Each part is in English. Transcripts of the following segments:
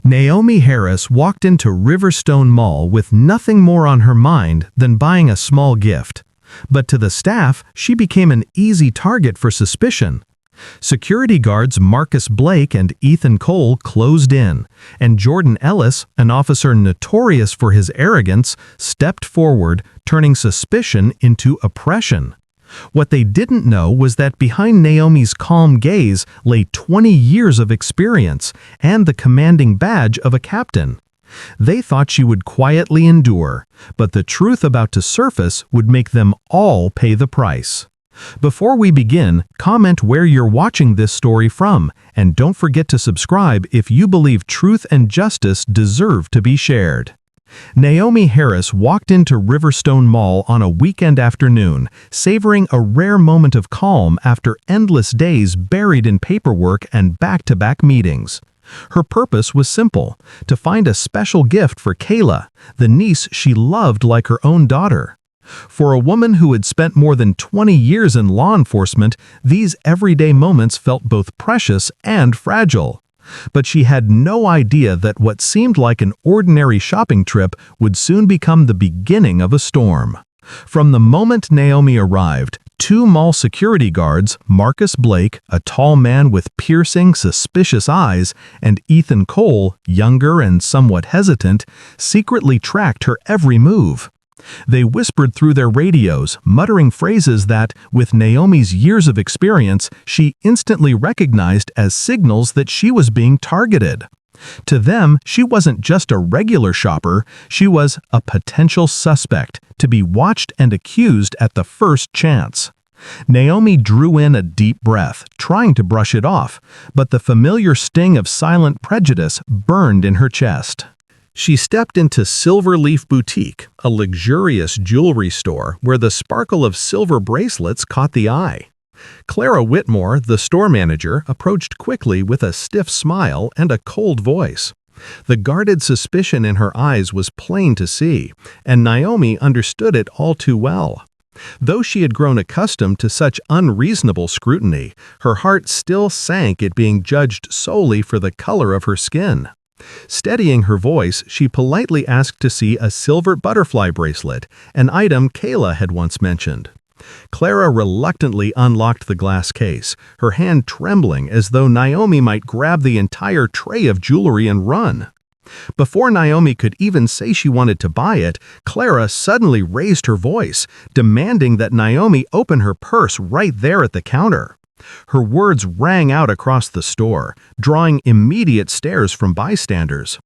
Naomi Harris walked into Riverstone Mall with nothing more on her mind than buying a small gift. But to the staff, she became an easy target for suspicion. Security guards Marcus Blake and Ethan Cole closed in, and Jordan Ellis, an officer notorious for his arrogance, stepped forward, turning suspicion into oppression. What they didn't know was that behind Naomi's calm gaze lay 20 years of experience and the commanding badge of a captain. They thought she would quietly endure, but the truth about to surface would make them all pay the price. Before we begin, comment where you're watching this story from, and don't forget to subscribe if you believe truth and justice deserve to be shared. Naomi Harris walked into Riverstone Mall on a weekend afternoon, savoring a rare moment of calm after endless days buried in paperwork and back-to-back meetings. Her purpose was simple: to find a special gift for Kayla, the niece she loved like her own daughter. For a woman who had spent more than 20 years in law enforcement, these everyday moments felt both precious and fragile. But she had no idea that what seemed like an ordinary shopping trip would soon become the beginning of a storm. From the moment Naomi arrived, two mall security guards, Marcus Blake, a tall man with piercing, suspicious eyes, and Ethan Cole, younger and somewhat hesitant, secretly tracked her every move. They whispered through their radios, muttering phrases that, with Naomi's years of experience, she instantly recognized as signals that she was being targeted. To them, she wasn't just a regular shopper, she was a potential suspect, to be watched and accused at the first chance. Naomi drew in a deep breath, trying to brush it off, but the familiar sting of silent prejudice burned in her chest. She stepped into Silver Leaf Boutique, a luxurious jewelry store where the sparkle of silver bracelets caught the eye. Clara Whitmore, the store manager, approached quickly with a stiff smile and a cold voice. The guarded suspicion in her eyes was plain to see, and Naomi understood it all too well. Though she had grown accustomed to such unreasonable scrutiny, her heart still sank at being judged solely for the color of her skin. Steadying her voice, she politely asked to see a silver butterfly bracelet, an item Kayla had once mentioned. Clara reluctantly unlocked the glass case, her hand trembling as though Naomi might grab the entire tray of jewelry and run. Before Naomi could even say she wanted to buy it, Clara suddenly raised her voice, demanding that Naomi open her purse right there at the counter. Her words rang out across the store, drawing immediate stares from bystanders.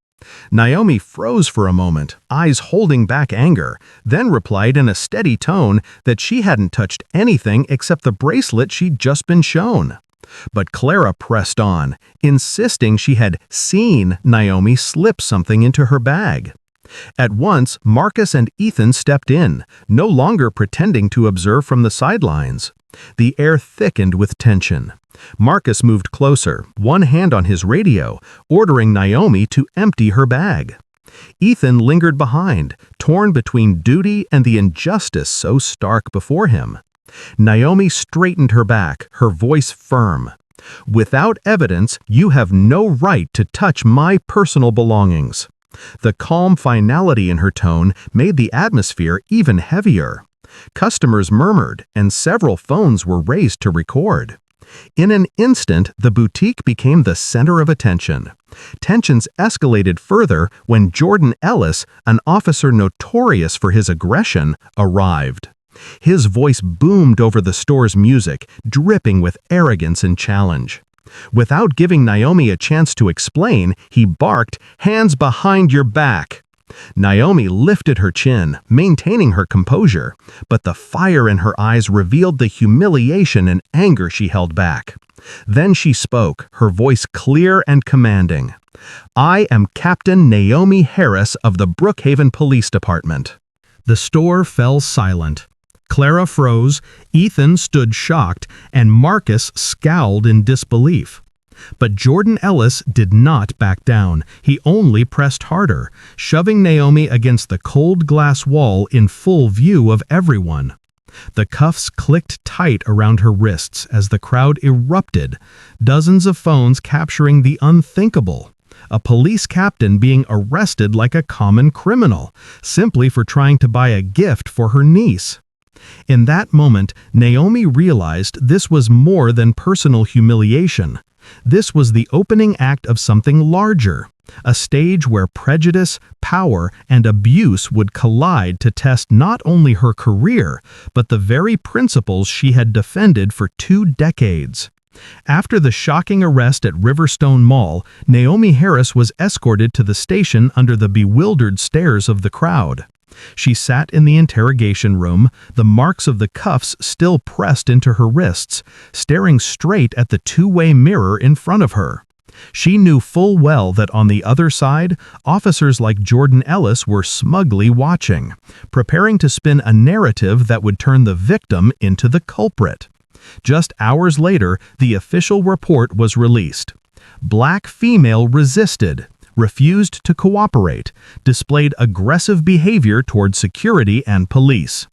Naomi froze for a moment, eyes holding back anger, then replied in a steady tone that she hadn't touched anything except the bracelet she'd just been shown. But Clara pressed on, insisting she had seen Naomi slip something into her bag. At once, Marcus and Ethan stepped in, no longer pretending to observe from the sidelines. The air thickened with tension. Marcus moved closer, one hand on his radio, ordering Naomi to empty her bag. Ethan lingered behind, torn between duty and the injustice so stark before him. Naomi straightened her back, her voice firm. "Without evidence, you have no right to touch my personal belongings." The calm finality in her tone made the atmosphere even heavier. Customers murmured, and several phones were raised to record. In an instant, the boutique became the center of attention. Tensions escalated further when Jordan Ellis, an officer notorious for his aggression, arrived. His voice boomed over the store's music, dripping with arrogance and challenge. Without giving Naomi a chance to explain, he barked, "Hands behind your back!" Naomi lifted her chin, maintaining her composure, but the fire in her eyes revealed the humiliation and anger she held back. Then she spoke, her voice clear and commanding. "I am Captain Naomi Harris of the Brookhaven Police Department." The store fell silent. Clara froze, Ethan stood shocked, and Marcus scowled in disbelief. But Jordan Ellis did not back down. He only pressed harder, shoving Naomi against the cold glass wall in full view of everyone. The cuffs clicked tight around her wrists as the crowd erupted, dozens of phones capturing the unthinkable. a police captain being arrested like a common criminal, simply for trying to buy a gift for her niece. In that moment, Naomi realized this was more than personal humiliation. This was the opening act of something larger, a stage where prejudice, power, and abuse would collide to test not only her career, but the very principles she had defended for 2 decades. After the shocking arrest at Riverstone Mall, Naomi Harris was escorted to the station under the bewildered stares of the crowd. She sat in the interrogation room, the marks of the cuffs still pressed into her wrists, staring straight at the two-way mirror in front of her. She knew full well that on the other side, officers like Jordan Ellis were smugly watching, preparing to spin a narrative that would turn the victim into the culprit. Just hours later, the official report was released. Black female resisted, refused to cooperate, displayed aggressive behavior toward security and police.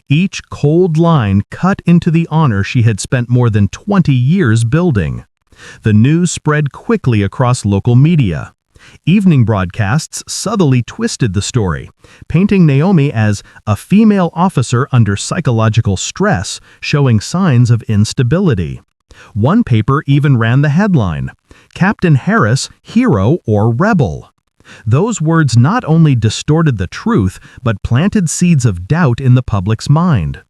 Each cold line cut into the honor she had spent more than 20 years building. The news spread quickly across local media. Evening broadcasts subtly twisted the story, painting Naomi as a female officer under psychological stress, showing signs of instability. One paper even ran the headline, "Captain Harris, Hero or Rebel?" Those words not only distorted the truth, but planted seeds of doubt in the public's mind.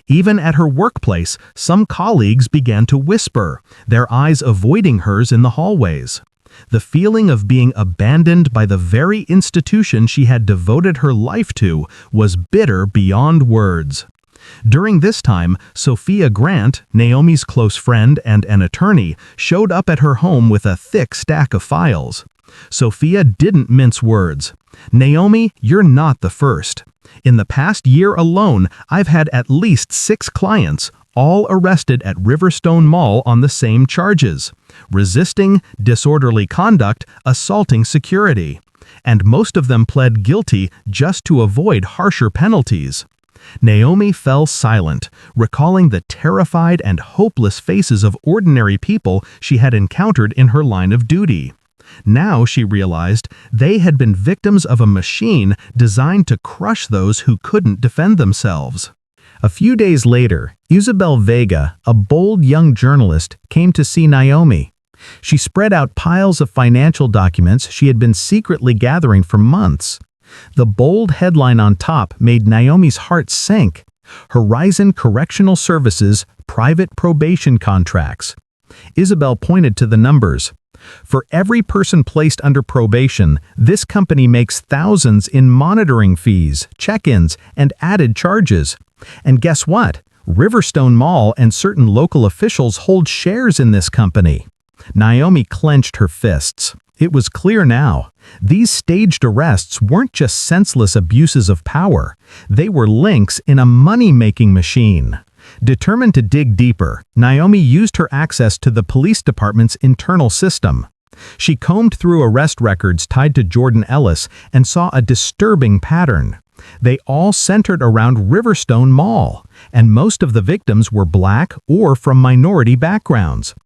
Even at her workplace, some colleagues began to whisper, their eyes avoiding hers in the hallways. The feeling of being abandoned by the very institution she had devoted her life to was bitter beyond words. During this time, Sophia Grant, Naomi's close friend and an attorney, showed up at her home with a thick stack of files. Sophia didn't mince words. "Naomi, you're not the first. In the past year alone, I've had at least 6 clients, all arrested at Riverstone Mall on the same charges: resisting, disorderly conduct, assaulting security. And most of them pled guilty just to avoid harsher penalties." Naomi fell silent, recalling the terrified and hopeless faces of ordinary people she had encountered in her line of duty. Now, she realized, they had been victims of a machine designed to crush those who couldn't defend themselves. A few days later, Isabel Vega, a bold young journalist, came to see Naomi. She spread out piles of financial documents she had been secretly gathering for months. The bold headline on top made Naomi's heart sink: Horizon Correctional Services Private Probation Contracts. Isabel pointed to the numbers. For every person placed under probation, this company makes thousands in monitoring fees, check-ins, and added charges. And guess what? Riverstone Mall and certain local officials hold shares in this company. Naomi clenched her fists. It was clear now. These staged arrests weren't just senseless abuses of power. They were links in a money-making machine. Determined to dig deeper, Naomi used her access to the police department's internal system. She combed through arrest records tied to Jordan Ellis and saw a disturbing pattern. They all centered around Riverstone Mall, and most of the victims were black or from minority backgrounds.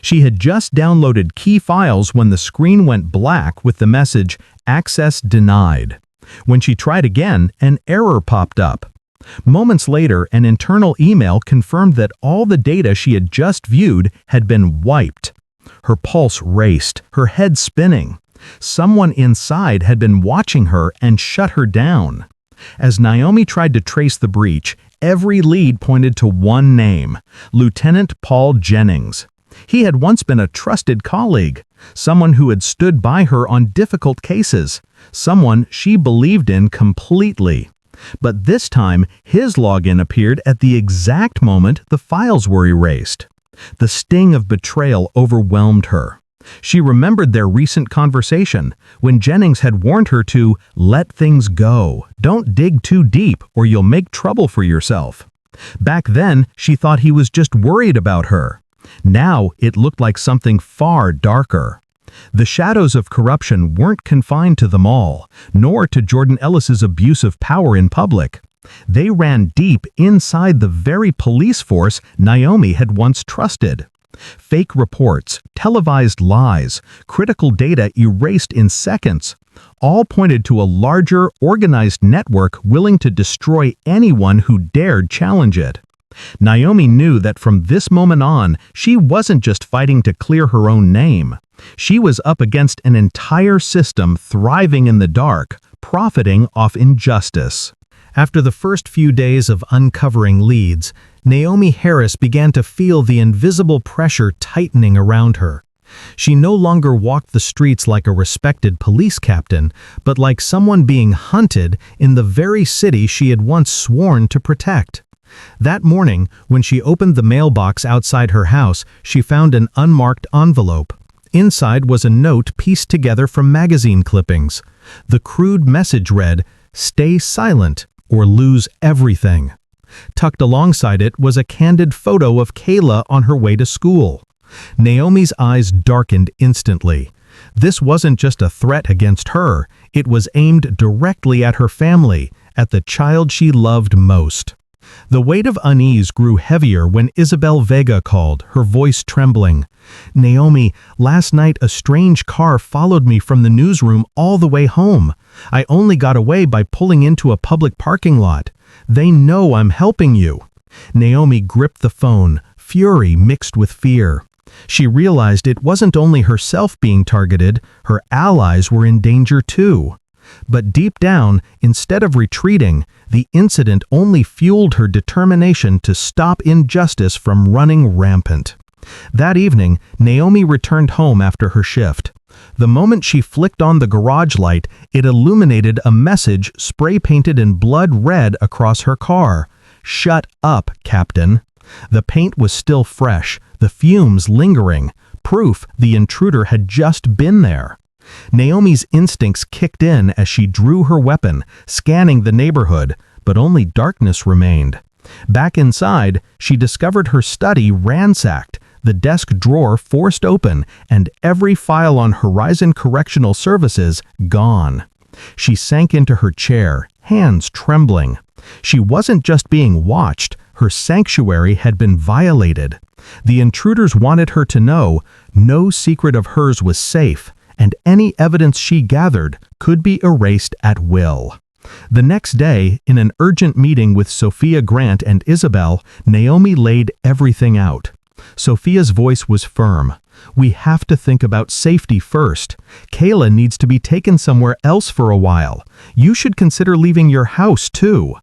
She had just downloaded key files when the screen went black with the message, "Access denied." When she tried again, an error popped up. Moments later, an internal email confirmed that all the data she had just viewed had been wiped. Her pulse raced, her head spinning. Someone inside had been watching her and shut her down. As Naomi tried to trace the breach, every lead pointed to one name: Lieutenant Paul Jennings. He had once been a trusted colleague, someone who had stood by her on difficult cases, someone she believed in completely. But this time, his login appeared at the exact moment the files were erased. The sting of betrayal overwhelmed her. She remembered their recent conversation, when Jennings had warned her to let things go. Don't dig too deep or you'll make trouble for yourself. Back then, she thought he was just worried about her. Now, it looked like something far darker. The shadows of corruption weren't confined to the mall, nor to Jordan Ellis's abuse of power in public. They ran deep inside the very police force Naomi had once trusted. Fake reports, televised lies, critical data erased in seconds, all pointed to a larger, organized network willing to destroy anyone who dared challenge it. Naomi knew that from this moment on, she wasn't just fighting to clear her own name. She was up against an entire system thriving in the dark, profiting off injustice. After the first few days of uncovering leads, Naomi Harris began to feel the invisible pressure tightening around her. She no longer walked the streets like a respected police captain, but like someone being hunted in the very city she had once sworn to protect. That morning, when she opened the mailbox outside her house, she found an unmarked envelope. Inside was a note pieced together from magazine clippings. The crude message read, "Stay silent or lose everything." Tucked alongside it was a candid photo of Kayla on her way to school. Naomi's eyes darkened instantly. This wasn't just a threat against her, it was aimed directly at her family, at the child she loved most. The weight of unease grew heavier when Isabel Vega called, her voice trembling. "Naomi, last night a strange car followed me from the newsroom all the way home. I only got away by pulling into a public parking lot. They know I'm helping you." Naomi gripped the phone, fury mixed with fear. She realized it wasn't only herself being targeted, her allies were in danger too. But deep down, instead of retreating, the incident only fueled her determination to stop injustice from running rampant. That evening, Naomi returned home after her shift. The moment she flicked on the garage light, it illuminated a message spray-painted in blood red across her car. "Shut up, Captain." The paint was still fresh, the fumes lingering, proof the intruder had just been there. Naomi's instincts kicked in as she drew her weapon, scanning the neighborhood, but only darkness remained. Back inside, she discovered her study ransacked, the desk drawer forced open, and every file on Horizon Correctional Services gone. She sank into her chair, hands trembling. She wasn't just being watched, her sanctuary had been violated. The intruders wanted her to know no secret of hers was safe, and any evidence she gathered could be erased at will. The next day, in an urgent meeting with Sophia Grant and Isabel, Naomi laid everything out. Sophia's voice was firm. "We have to think about safety first. Kayla needs to be taken somewhere else for a while. You should consider leaving your house, too."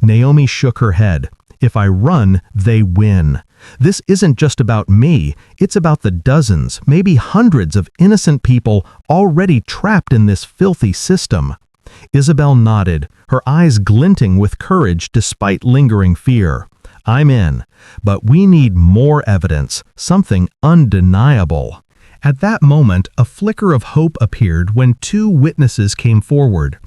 Naomi shook her head. "If I run, they win. This isn't just about me, it's about the dozens, maybe hundreds of innocent people already trapped in this filthy system." Isabel nodded, her eyes glinting with courage despite lingering fear. "I'm in, but we need more evidence, something undeniable." At that moment, a flicker of hope appeared when two witnesses came forward.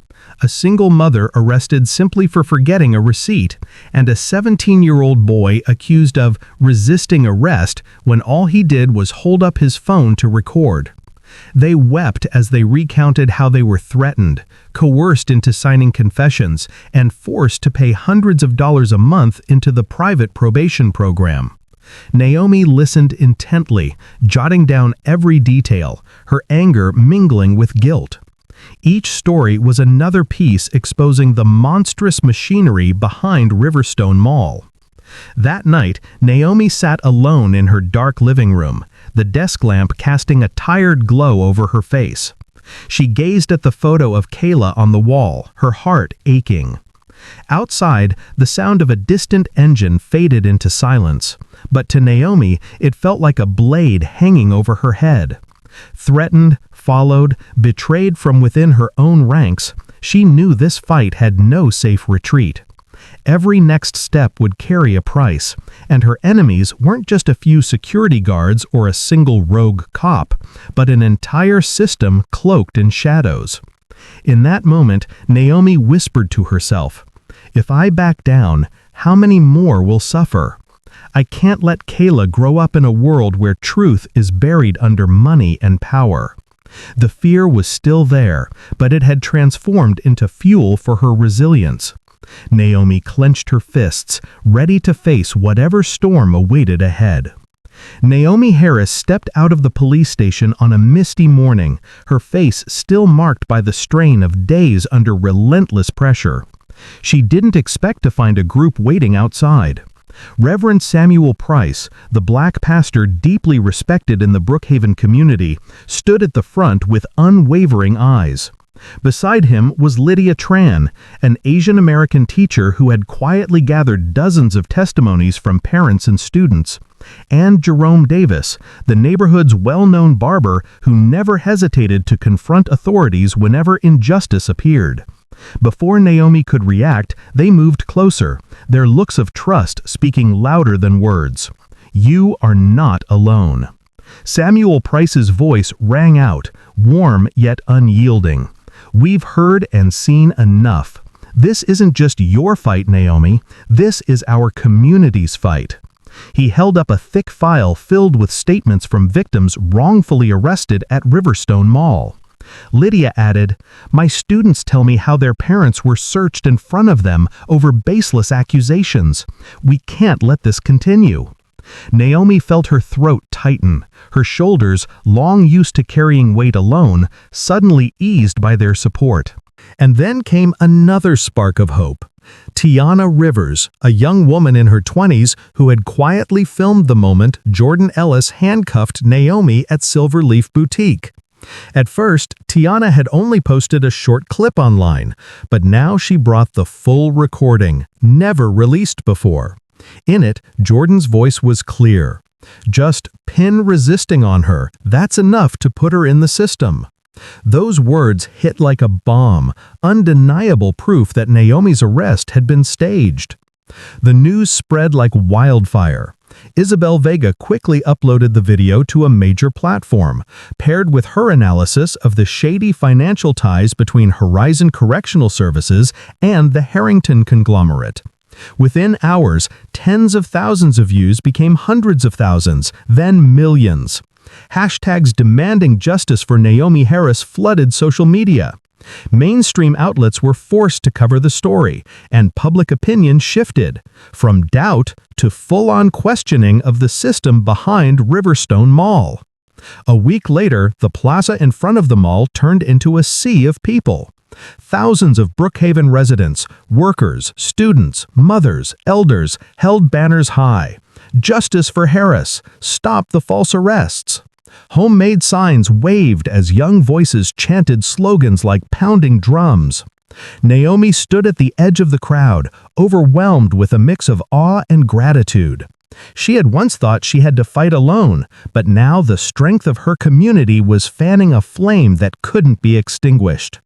A single mother arrested simply for forgetting a receipt, and a 17-year-old boy accused of resisting arrest when all he did was hold up his phone to record. They wept as they recounted how they were threatened, coerced into signing confessions, and forced to pay hundreds of dollars a month into the private probation program. Naomi listened intently, jotting down every detail, her anger mingling with guilt. Each story was another piece exposing the monstrous machinery behind Riverstone Mall. That night, Naomi sat alone in her dark living room, the desk lamp casting a tired glow over her face. She gazed at the photo of Kayla on the wall, her heart aching. Outside, the sound of a distant engine faded into silence, but to Naomi, it felt like a blade hanging over her head. Threatened, followed, betrayed from within her own ranks, she knew this fight had no safe retreat. Every next step would carry a price, and her enemies weren't just a few security guards or a single rogue cop, but an entire system cloaked in shadows. In that moment, Naomi whispered to herself, "If I back down, how many more will suffer? I can't let Kayla grow up in a world where truth is buried under money and power." The fear was still there, but it had transformed into fuel for her resilience. Naomi clenched her fists, ready to face whatever storm awaited ahead. Naomi Harris stepped out of the police station on a misty morning, her face still marked by the strain of days under relentless pressure. She didn't expect to find a group waiting outside. Reverend Samuel Price, the black pastor deeply respected in the Brookhaven community, stood at the front with unwavering eyes. Beside him was Lydia Tran, an Asian American teacher who had quietly gathered dozens of testimonies from parents and students, and Jerome Davis, the neighborhood's well-known barber who never hesitated to confront authorities whenever injustice appeared. Before Naomi could react, they moved closer, their looks of trust speaking louder than words. "You are not alone." Samuel Price's voice rang out, warm yet unyielding. "We've heard and seen enough. This isn't just your fight, Naomi. This is our community's fight." He held up a thick file filled with statements from victims wrongfully arrested at Riverstone Mall. Lydia added, "My students tell me how their parents were searched in front of them over baseless accusations. We can't let this continue." Naomi felt her throat tighten, her shoulders, long used to carrying weight alone, suddenly eased by their support. And then came another spark of hope. Tiana Rivers, a young woman in her 20s who had quietly filmed the moment Jordan Ellis handcuffed Naomi at Silverleaf Boutique. At first, Tiana had only posted a short clip online, but now she brought the full recording, never released before. In it, Jordan's voice was clear. "Just pin resisting on her, that's enough to put her in the system." Those words hit like a bomb, undeniable proof that Naomi's arrest had been staged. The news spread like wildfire. Isabel Vega quickly uploaded the video to a major platform, paired with her analysis of the shady financial ties between Horizon Correctional Services and the Harrington conglomerate. Within hours, tens of thousands of views became hundreds of thousands, then millions. Hashtags demanding justice for Naomi Harris flooded social media. Mainstream outlets were forced to cover the story, and public opinion shifted, from doubt to full-on questioning of the system behind Riverstone Mall. A week later, the plaza in front of the mall turned into a sea of people. Thousands of Brookhaven residents, workers, students, mothers, elders held banners high. "Justice for Harris! Stop the false arrests!" Homemade signs waved as young voices chanted slogans like pounding drums. Naomi stood at the edge of the crowd, overwhelmed with a mix of awe and gratitude. She had once thought she had to fight alone, but now the strength of her community was fanning a flame that couldn't be extinguished.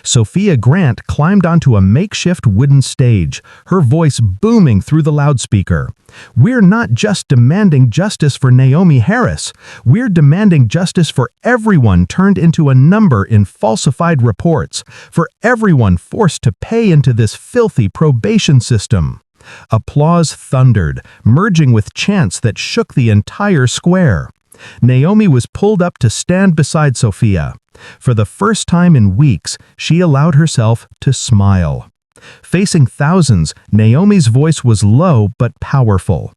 Sophia Grant climbed onto a makeshift wooden stage, her voice booming through the loudspeaker. "We're not just demanding justice for Naomi Harris. We're demanding justice for everyone turned into a number in falsified reports, for everyone forced to pay into this filthy probation system." Applause thundered, merging with chants that shook the entire square. Naomi was pulled up to stand beside Sophia. For the first time in weeks, she allowed herself to smile. Facing thousands, Naomi's voice was low but powerful.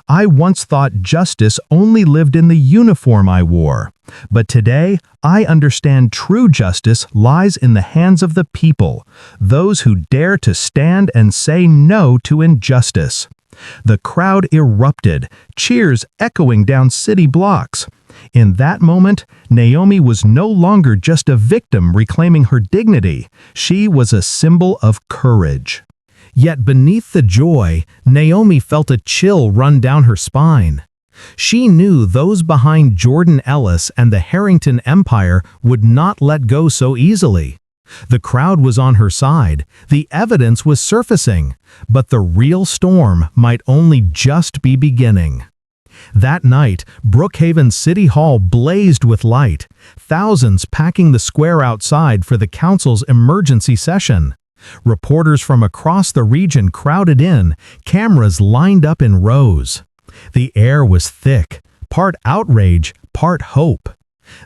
"I once thought justice only lived in the uniform I wore. But today, I understand true justice lies in the hands of the people, those who dare to stand and say no to injustice." The crowd erupted, cheers echoing down city blocks. In that moment, Naomi was no longer just a victim reclaiming her dignity. She was a symbol of courage. Yet beneath the joy, Naomi felt a chill run down her spine. She knew those behind Jordan Ellis and the Harrington Empire would not let go so easily. The crowd was on her side, the evidence was surfacing, but the real storm might only just be beginning. That night, Brookhaven City Hall blazed with light, thousands packing the square outside for the council's emergency session. Reporters from across the region crowded in, cameras lined up in rows. The air was thick, part outrage, part hope.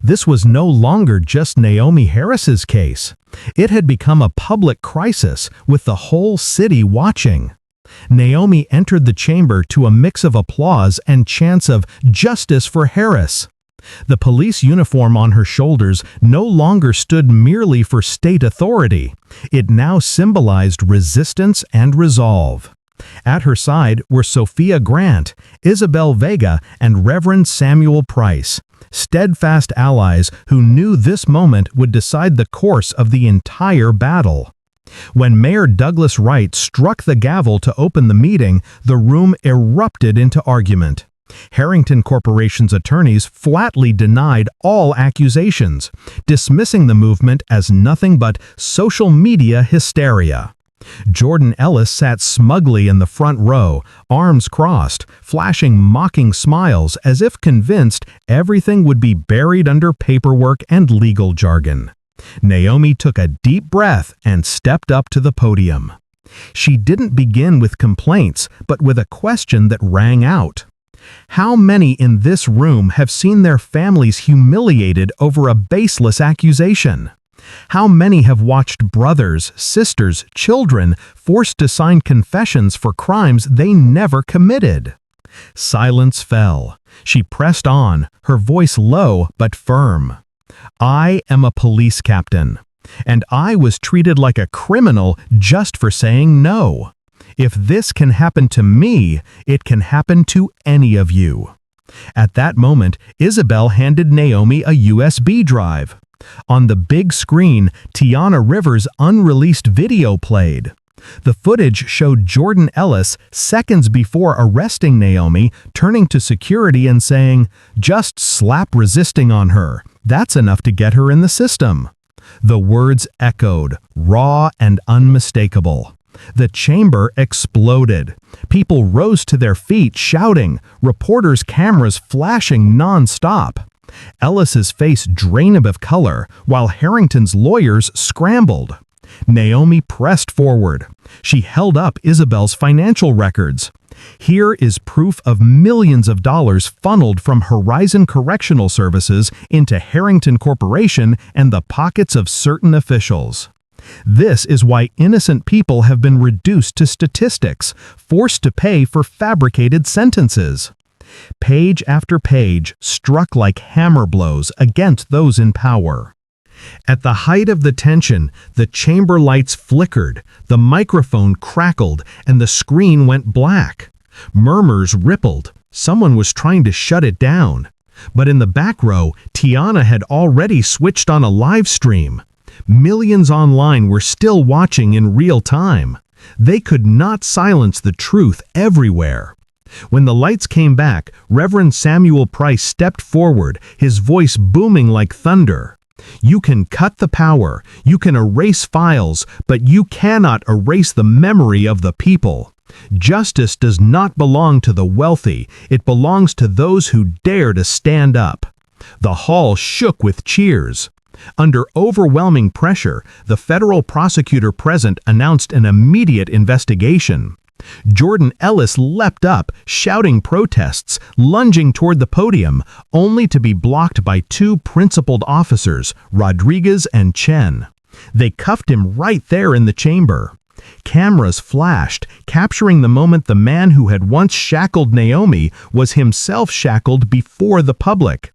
This was no longer just Naomi Harris's case. It had become a public crisis, with the whole city watching. Naomi entered the chamber to a mix of applause and chants of "Justice for Harris." The police uniform on her shoulders no longer stood merely for state authority. It now symbolized resistance and resolve. At her side were Sophia Grant, Isabel Vega, and Reverend Samuel Price, steadfast allies who knew this moment would decide the course of the entire battle. When Mayor Douglas Wright struck the gavel to open the meeting, the room erupted into argument. Harrington Corporation's attorneys flatly denied all accusations, dismissing the movement as nothing but social media hysteria. Jordan Ellis sat smugly in the front row, arms crossed, flashing mocking smiles as if convinced everything would be buried under paperwork and legal jargon. Naomi took a deep breath and stepped up to the podium. She didn't begin with complaints, but with a question that rang out. How many in this room have seen their families humiliated over a baseless accusation? How many have watched brothers, sisters, children forced to sign confessions for crimes they never committed? Silence fell. She pressed on, her voice low but firm. I am a police captain, and I was treated like a criminal just for saying no. If this can happen to me, it can happen to any of you. At that moment, Isabel handed Naomi a USB drive. On the big screen, Tiana Rivers' unreleased video played. The footage showed Jordan Ellis, seconds before arresting Naomi, turning to security and saying, "Just slap resisting on her. That's enough to get her in the system." The words echoed, raw and unmistakable. The chamber exploded. People rose to their feet shouting, reporters' cameras flashing non-stop. Ellis's face drained of color, while Harrington's lawyers scrambled. Naomi pressed forward. She held up Isabel's financial records. Here is proof of millions of dollars funneled from Horizon Correctional Services into Harrington Corporation and the pockets of certain officials. This is why innocent people have been reduced to statistics, forced to pay for fabricated sentences. Page after page struck like hammer blows against those in power. At the height of the tension, the chamber lights flickered, the microphone crackled, and the screen went black. Murmurs rippled. Someone was trying to shut it down. But in the back row, Tiana had already switched on a live stream. Millions online were still watching in real time. They could not silence the truth everywhere. When the lights came back, Reverend Samuel Price stepped forward, his voice booming like thunder. You can cut the power, you can erase files, but you cannot erase the memory of the people. Justice does not belong to the wealthy, it belongs to those who dare to stand up. The hall shook with cheers. Under overwhelming pressure, the federal prosecutor present announced an immediate investigation. Jordan Ellis leapt up, shouting protests, lunging toward the podium, only to be blocked by two principled officers, Rodriguez and Chen. They cuffed him right there in the chamber. Cameras flashed, capturing the moment the man who had once shackled Naomi was himself shackled before the public.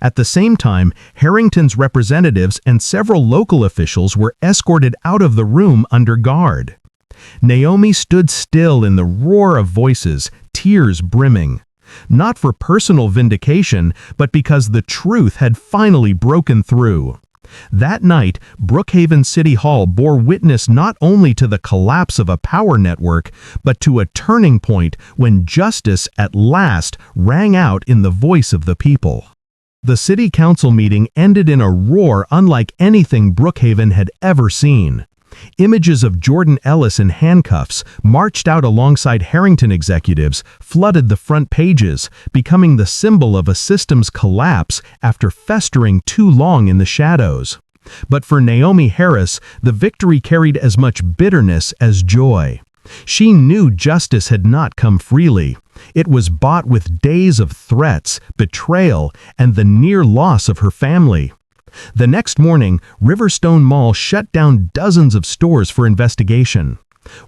At the same time, Harrington's representatives and several local officials were escorted out of the room under guard. Naomi stood still in the roar of voices, tears brimming. Not for personal vindication, but because the truth had finally broken through. That night, Brookhaven City Hall bore witness not only to the collapse of a power network, but to a turning point when justice at last rang out in the voice of the people. The city council meeting ended in a roar unlike anything Brookhaven had ever seen. Images of Jordan Ellis in handcuffs, marched out alongside Harrington executives, flooded the front pages, becoming the symbol of a system's collapse after festering too long in the shadows. But for Naomi Harris, the victory carried as much bitterness as joy. She knew justice had not come freely. It was bought with days of threats, betrayal, and the near loss of her family. The next morning, Riverstone Mall shut down dozens of stores for investigation.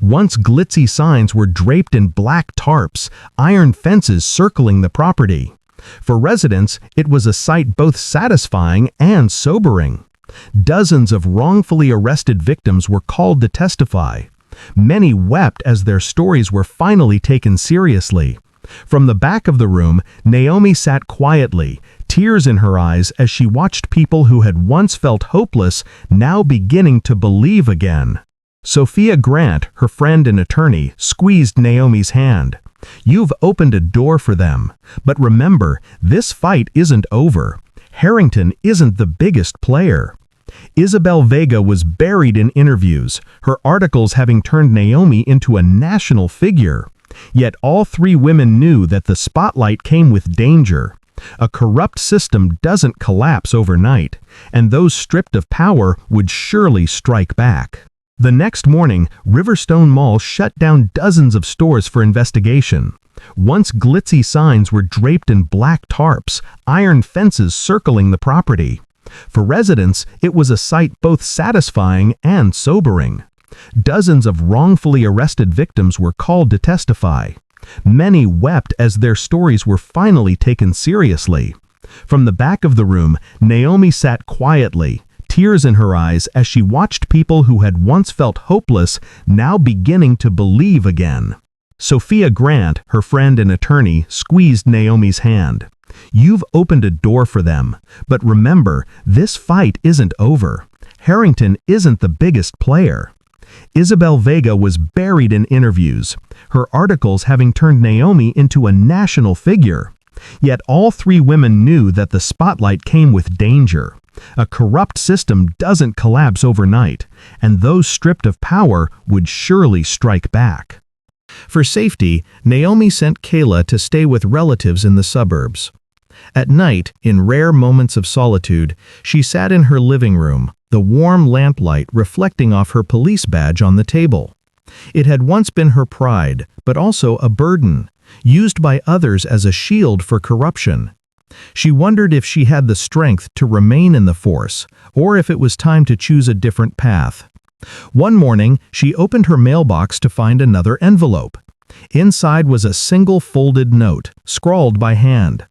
Once glitzy signs were draped in black tarps, iron fences circling the property. For residents, it was a sight both satisfying and sobering. Dozens of wrongfully arrested victims were called to testify. Many wept as their stories were finally taken seriously. From the back of the room, Naomi sat quietly, tears in her eyes as she watched people who had once felt hopeless now beginning to believe again. Sophia Grant, her friend and attorney, squeezed Naomi's hand. "You've opened a door for them. But remember, this fight isn't over. Harrington isn't the biggest player." Isabel Vega was buried in interviews, her articles having turned Naomi into a national figure. Yet all three women knew that the spotlight came with danger. A corrupt system doesn't collapse overnight, and those stripped of power would surely strike back. The next morning, Riverstone Mall shut down dozens of stores for investigation. Once glitzy signs were draped in black tarps, iron fences circling the property. For residents, it was a sight both satisfying and sobering. Dozens of wrongfully arrested victims were called to testify. Many wept as their stories were finally taken seriously. From the back of the room, Naomi sat quietly, tears in her eyes as she watched people who had once felt hopeless now beginning to believe again. Sophia Grant, her friend and attorney, squeezed Naomi's hand. "You've opened a door for them. But remember, this fight isn't over. Harrington isn't the biggest player." Isabel Vega was buried in interviews, her articles having turned Naomi into a national figure. Yet all three women knew that the spotlight came with danger. A corrupt system doesn't collapse overnight, and those stripped of power would surely strike back. For safety, Naomi sent Kayla to stay with relatives in the suburbs. At night, in rare moments of solitude, she sat in her living room, the warm lamplight reflecting off her police badge on the table. It had once been her pride, but also a burden, used by others as a shield for corruption. She wondered if she had the strength to remain in the force, or if it was time to choose a different path. One morning, she opened her mailbox to find another envelope. Inside was a single folded note, scrawled by hand.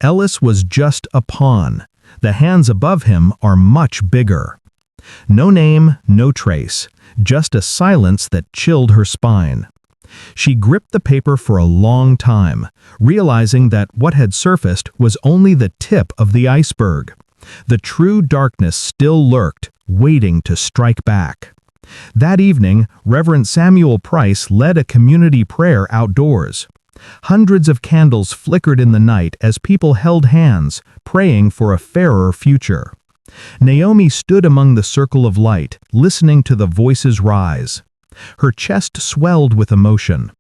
"Ellis was just a pawn. The hands above him are much bigger." No name, no trace, just a silence that chilled her spine. She gripped the paper for a long time, realizing that what had surfaced was only the tip of the iceberg. The true darkness still lurked, waiting to strike back. That evening, Reverend Samuel Price led a community prayer outdoors. Hundreds of candles flickered in the night as people held hands, praying for a fairer future. Naomi stood among the circle of light, listening to the voices rise. Her chest swelled with emotion.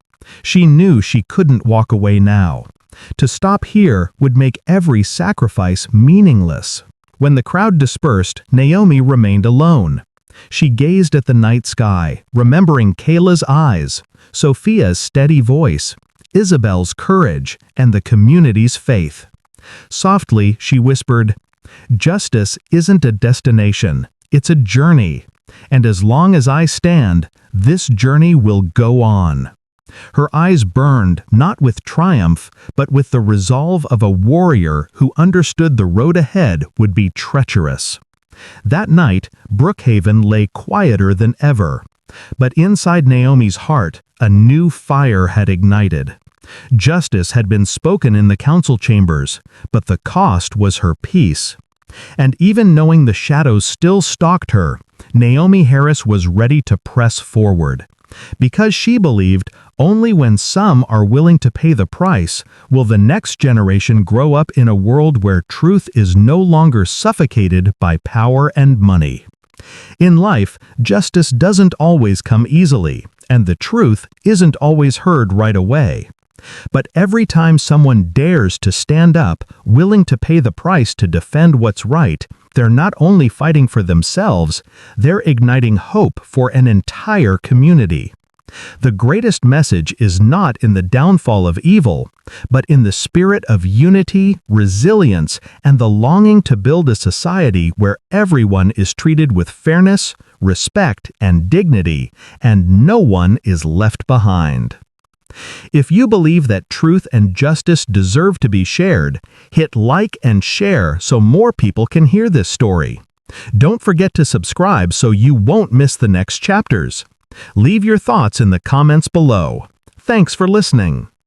She knew she couldn't walk away now. To stop here would make every sacrifice meaningless. When the crowd dispersed, Naomi remained alone. She gazed at the night sky, remembering Kayla's eyes, Sophia's steady voice, Isabel's courage, and the community's faith. Softly, she whispered, "Justice isn't a destination, it's a journey. And as long as I stand, this journey will go on." Her eyes burned, not with triumph, but with the resolve of a warrior who understood the road ahead would be treacherous. That night, Brookhaven lay quieter than ever. But inside Naomi's heart, a new fire had ignited. Justice had been spoken in the council chambers, but the cost was her peace. And even knowing the shadows still stalked her, Naomi Harris was ready to press forward. Because she believed only when some are willing to pay the price will the next generation grow up in a world where truth is no longer suffocated by power and money. In life, justice doesn't always come easily, and the truth isn't always heard right away. But every time someone dares to stand up, willing to pay the price to defend what's right, they're not only fighting for themselves, they're igniting hope for an entire community. The greatest message is not in the downfall of evil, but in the spirit of unity, resilience, and the longing to build a society where everyone is treated with fairness, respect, and dignity, and no one is left behind. If you believe that truth and justice deserve to be shared, hit like and share so more people can hear this story. Don't forget to subscribe so you won't miss the next chapters. Leave your thoughts in the comments below. Thanks for listening.